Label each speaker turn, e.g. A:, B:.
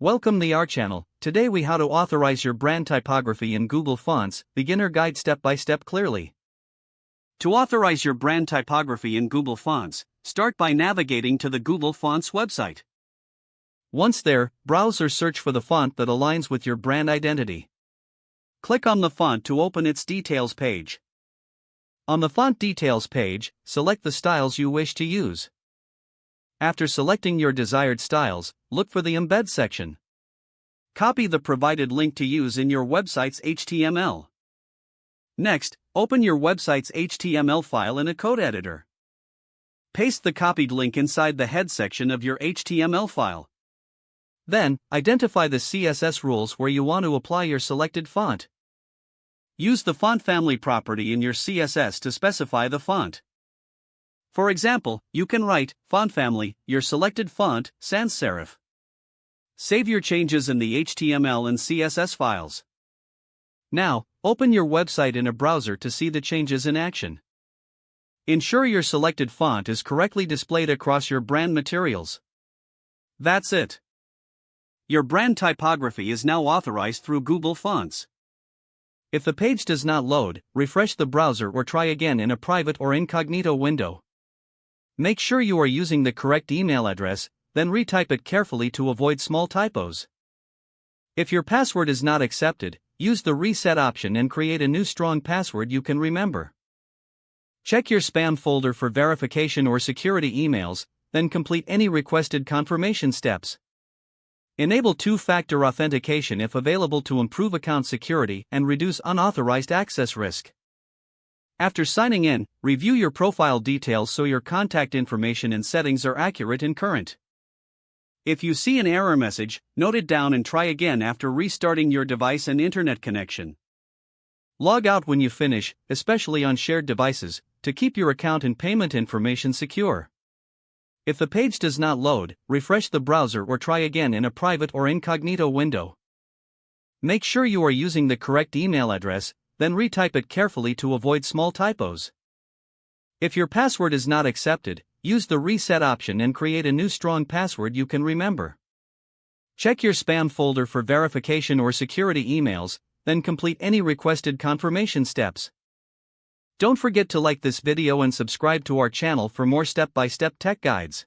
A: Welcome to our channel. Today we how to authorize your brand typography in Google Fonts, beginner guide step by step clearly. To authorize your brand typography in Google Fonts, start by navigating to the Google Fonts website. Once there, browse or search for the font that aligns with your brand identity. Click on the font to open its details page. On the font details page, select the styles you wish to use. After selecting your desired styles, look for the Embed section. Copy the provided link to use in your website's HTML. Next, open your website's HTML file in a code editor. Paste the copied link inside the head section of your HTML file. Then, identify the CSS rules where you want to apply your selected font. Use the font family property in your CSS to specify the font. For example, you can write, font family, your selected font, sans serif. Save your changes in the HTML and CSS files. Now, open your website in a browser to see the changes in action. Ensure your selected font is correctly displayed across your brand materials. That's it. Your brand typography is now authorized through Google Fonts. If the page does not load, refresh the browser or try again in a private or incognito window. Make sure you are using the correct email address, then retype it carefully to avoid small typos. If your password is not accepted, use the reset option and create a new strong password you can remember. Check your spam folder for verification or security emails, then complete any requested confirmation steps. Enable two-factor authentication if available to improve account security and reduce unauthorized access risk. After signing in, review your profile details so your contact information and settings are accurate and current. If you see an error message, note it down and try again after restarting your device and internet connection. Log out when you finish, especially on shared devices, to keep your account and payment information secure. If the page does not load, refresh the browser or try again in a private or incognito window. Make sure you are using the correct email address, then retype it carefully to avoid small typos. If your password is not accepted, use the reset option and create a new strong password you can remember. Check your spam folder for verification or security emails, then complete any requested confirmation steps. Don't forget to like this video and subscribe to our channel for more step-by-step tech guides.